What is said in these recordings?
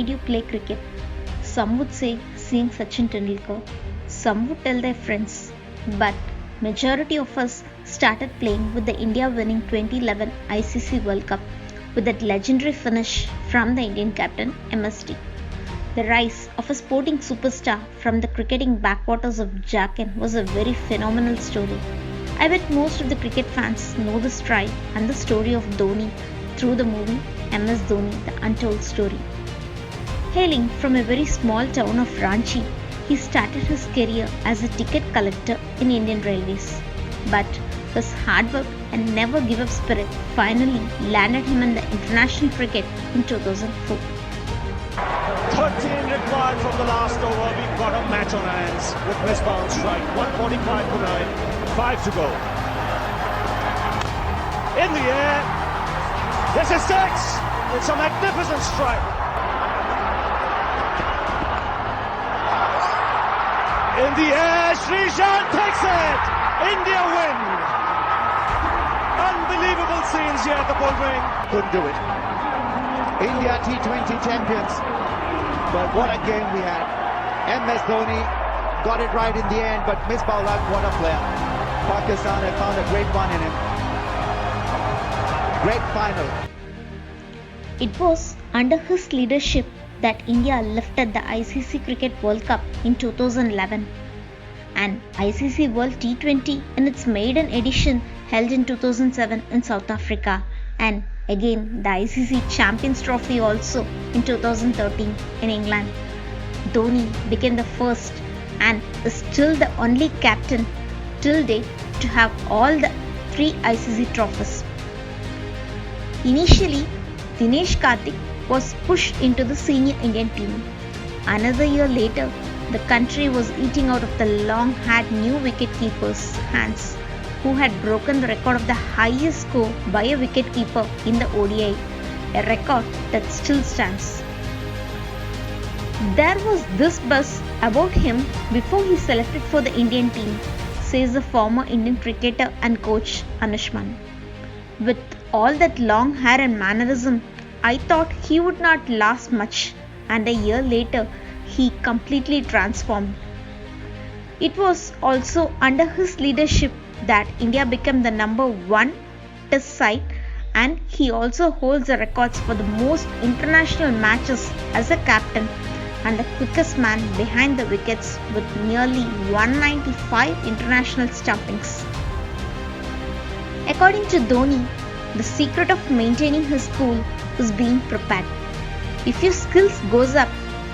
made you play cricket? Some would say seeing Sachin Tendulkar. Some would tell their friends. But majority of us started playing with the India winning 2011 ICC World Cup with that legendary finish from the Indian captain MSD. The rise of a sporting superstar from the cricketing backwaters of Jharkhand was a very phenomenal story. I bet most of the cricket fans know the stride and the story of Dhoni through the movie MS Dhoni The Untold Story. Hailing from a very small town of Ranchi, he started his career as a ticket collector in Indian Railways. But his hard work and never give up spirit finally landed him in the international cricket in 2004. 13 required from the last over. We've got a match on our hands with Misbah on strike. 145 for 9. 5 to go. In the air. This is 6. It's a magnificent strike. In the air, Sreesanth takes it. India win. Unbelievable scenes here at the Bullring. Couldn't do it. India T20 champions. But what a game we had. MS Dhoni got it right in the end, but Misbah Ul Haq, what a player. Pakistan had found a great one in him. Great final. It was under his leadership that India lifted the ICC Cricket World Cup in 2011 and ICC World T20 in its maiden edition held in 2007 in South Africa, and again the ICC Champions Trophy also in 2013 in England. Dhoni became the first and is still the only captain till date to have all the 3 ICC trophies. Initially, Dinesh Karthik was pushed into the senior Indian team. Another year later, the country was eating out of the long-haired new wicketkeeper's hands, who had broken the record of the highest score by a wicketkeeper in the ODI, a record that still stands. There was this buzz about him before he selected for the Indian team, says the former Indian cricketer and coach Anushman. With all that long hair and mannerism, I thought he would not last much, and a year later he completely transformed. It was also under his leadership that India became the number 1 test side, and he also holds the records for the most international matches as a captain and the quickest man behind the wickets with nearly 195 international stumpings. According to Dhoni, the secret of maintaining his cool is being prepared. If your skills goes up,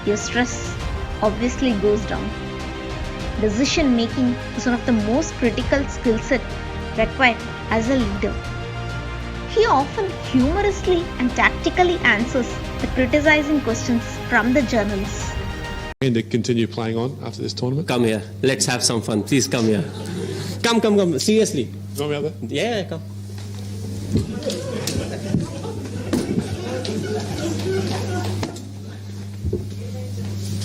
your stress obviously goes down. Decision making is one of the most critical skill set required as a leader. He often humorously and tactically answers the criticizing questions from the journalists. And to continue playing on after this tournament? Come here. Let's have some fun. Please come here. Come. Seriously. You want me out there? Yeah, come.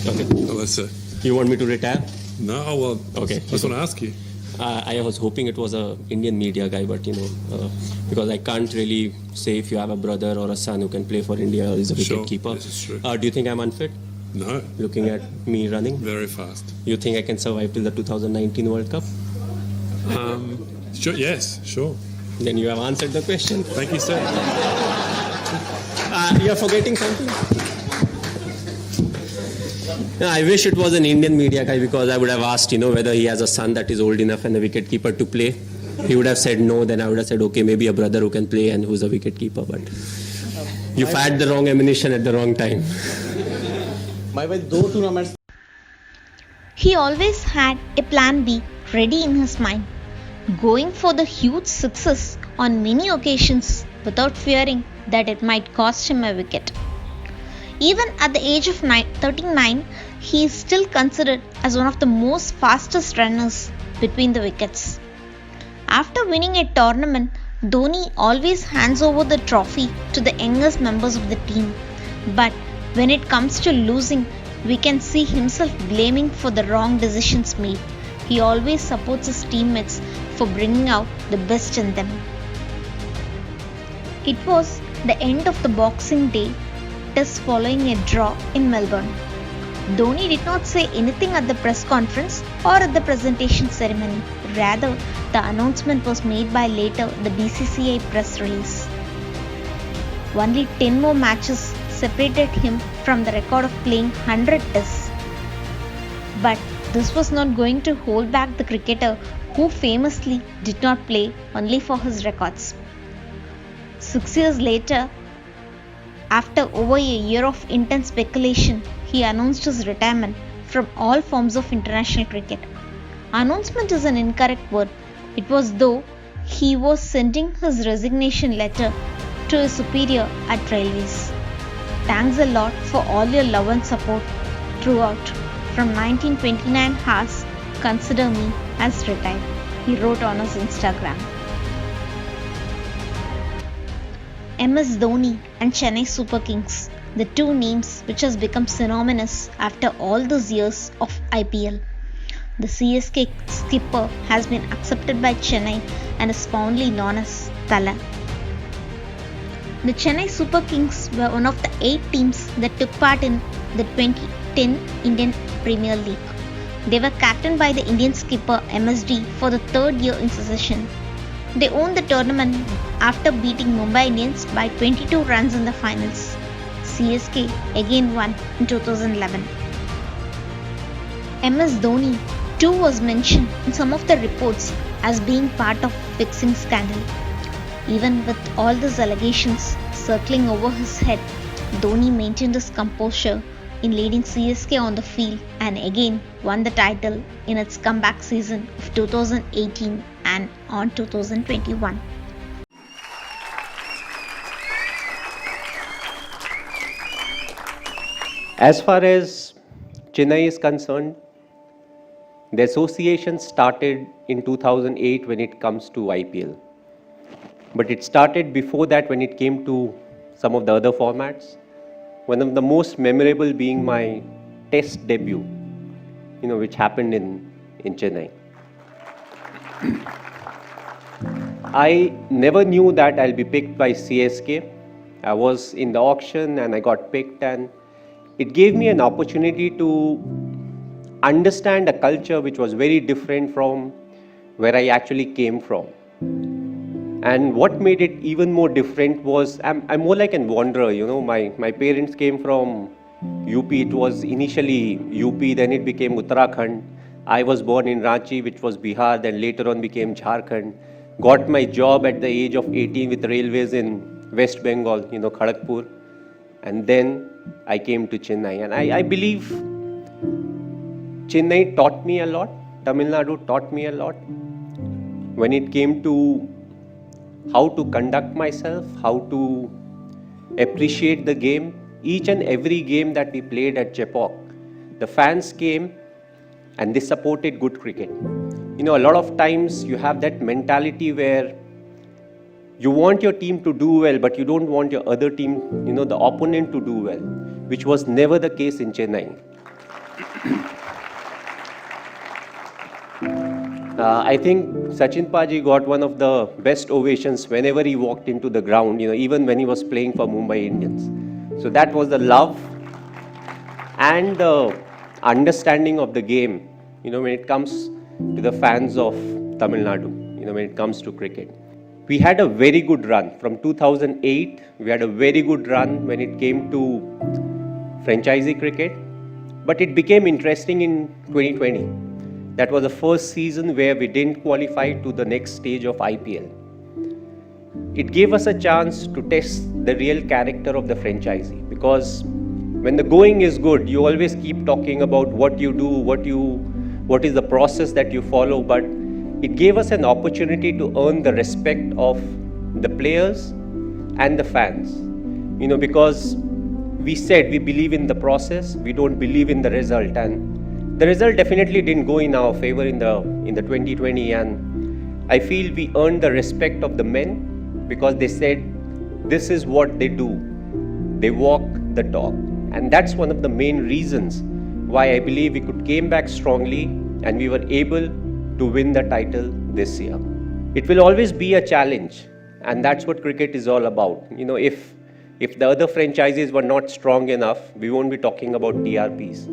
Okay. Oh, that's it. You want me to retire? No, well, Okay. I just want to ask you. I was hoping it was a Indian media guy, but because I can't really say if you have a brother or a son who can play for India or is a Sure, wicket keeper. this is true. Do you think I'm unfit? No, Looking at me running, very fast. you think I can survive till the 2019 World Cup? Sure, yes, sure. Then you have answered the question. Thank you, sir. You're forgetting something. No, I wish it was an Indian media guy, because I would have asked, whether he has a son that is old enough and a wicketkeeper to play. He would have said no. Then I would have said, okay, maybe a brother who can play and who's a wicketkeeper. But you fired the wrong ammunition at the wrong time. He always had a plan B ready in his mind, going for the huge sixes on many occasions without fearing that it might cost him a wicket. Even at the age of 39, he is still considered as one of the most fastest runners between the wickets. After winning a tournament, Dhoni always hands over the trophy to the youngest members of the team. But when it comes to losing, we can see himself blaming for the wrong decisions made. He always supports his teammates for bringing out the best in them. It was the end of the Boxing Day Test following a draw in Melbourne. Dhoni did not say anything at the press conference or at the presentation ceremony. Rather, the announcement was made by later the BCCI press release. Only 10 more matches separated him from the record of playing 100 tests. But this was not going to hold back the cricketer who famously did not play only for his records. 6 years later, after over a year of intense speculation, he announced his retirement from all forms of international cricket. Announcement is an incorrect word. It was though he was sending his resignation letter to his superior at Railways. Thanks a lot for all your love and support throughout. From 1929 Haas, consider me as retired, he wrote on his Instagram. MS Dhoni and Chennai Super Kings, the two names which has become synonymous after all those years of IPL. The CSK skipper has been accepted by Chennai and is fondly known as Thala. The Chennai Super Kings were one of the 8 teams that took part in the 2010 Indian Premier League. They were captained by the Indian skipper MSD for the 3rd year in succession. They won the tournament after beating Mumbai Indians by 22 runs in the finals. CSK again won in 2011. MS Dhoni too was mentioned in some of the reports as being part of fixing scandal. Even with all these allegations circling over his head, Dhoni maintained his composure in leading CSK on the field and again won the title in its comeback season of 2018 and on 2021. As far as Chennai is concerned, the association started in 2008 when it comes to IPL. But it started before that when it came to some of the other formats. One of the most memorable being my test debut, which happened in Chennai. I never knew that I'll be picked by CSK. I was in the auction and I got picked, and it gave me an opportunity to understand a culture which was very different from where I actually came from. And what made it even more different was I'm more like a wanderer. My parents came from UP. It was initially UP, then it became Uttarakhand. I was born in Ranchi, which was Bihar, then later on became Jharkhand. Got my job at the age of 18 with Railways in West Bengal, Kharagpur. And then I came to Chennai. And I believe Chennai taught me a lot. Tamil Nadu taught me a lot. When it came to how to conduct myself, how to appreciate the game. Each and every game that we played at Chepauk, the fans came and they supported good cricket. A lot of times you have that mentality where you want your team to do well, but you don't want your other team, the opponent to do well, which was never the case in Chennai. I think Sachin Paji got one of the best ovations whenever he walked into the ground, even when he was playing for Mumbai Indians. So that was the love and the understanding of the game, when it comes to the fans of Tamil Nadu, when it comes to cricket. We had a very good run. From 2008, we had a very good run when it came to franchisee cricket. But it became interesting in 2020. That was the first season where we didn't qualify to the next stage of IPL. It gave us a chance to test the real character of the franchisee, because when the going is good, you always keep talking about what you do, what is the process that you follow, but it gave us an opportunity to earn the respect of the players and the fans. Because we said we believe in the process, we don't believe in the result, and the result definitely didn't go in our favor in the 2020, and I feel we earned the respect of the men because they said this is what they do. They walk the talk, and that's one of the main reasons why I believe we came back strongly and we were able to win the title this year. It will always be a challenge, and that's what cricket is all about. If If the other franchises were not strong enough, we won't be talking about TRPs.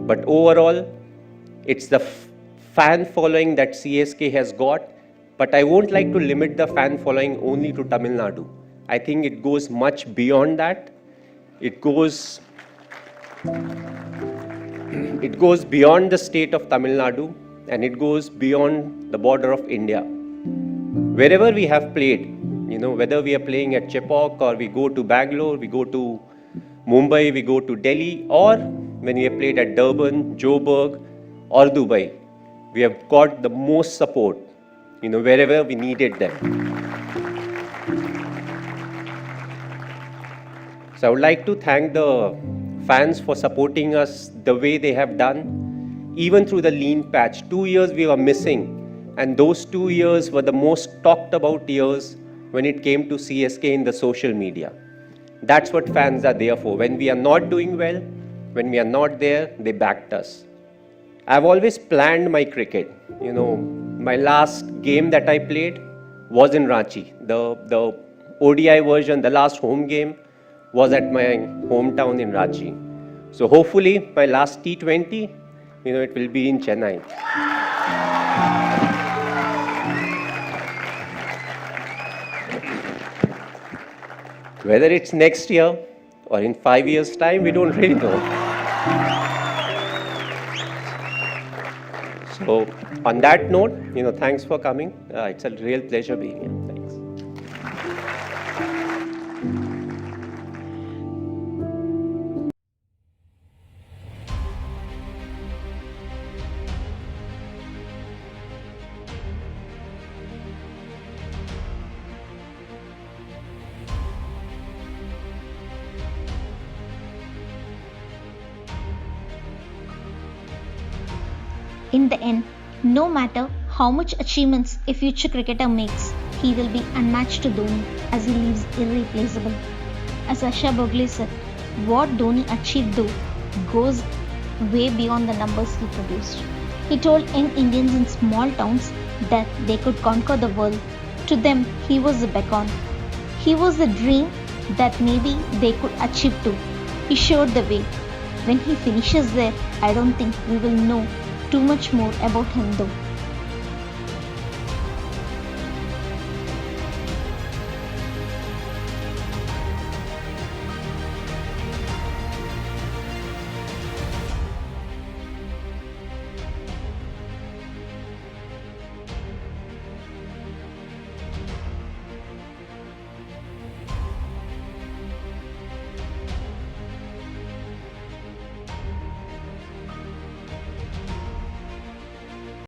But overall, it's the fan following that CSK has got. But I won't like to limit the fan following only to Tamil Nadu. I think it goes much beyond that. It goes beyond the state of Tamil Nadu, and it goes beyond the border of India. Wherever we have played, whether we are playing at Chepauk or we go to Bangalore, we go to Mumbai, we go to Delhi, or when we have played at Durban, Joburg or Dubai, we have got the most support, wherever we needed them. So I would like to thank the fans for supporting us the way they have done, even through the lean patch. 2 years we were missing, and those 2 years were the most talked about years when it came to CSK in the social media. That's what fans are there for. When we are not doing well, when we are not there, they backed us. I've always planned my cricket. My last game that I played was in Ranchi. The ODI version, the last home game, was at my hometown in Ranchi. So hopefully my last T20, it will be in Chennai. Whether it's next year or in 5 years' time, we don't really know. So on that note, thanks for coming. It's a real pleasure being here. Thanks. In the end, no matter how much achievements a future cricketer makes, he will be unmatched to Dhoni as he leaves irreplaceable. As Asha Bhogle said, what Dhoni achieved though goes way beyond the numbers he produced. He told young Indians in small towns that they could conquer the world. To them, he was a beacon. He was a dream that maybe they could achieve too. He showed the way. When he finishes there, I don't think we will know too much more about him though.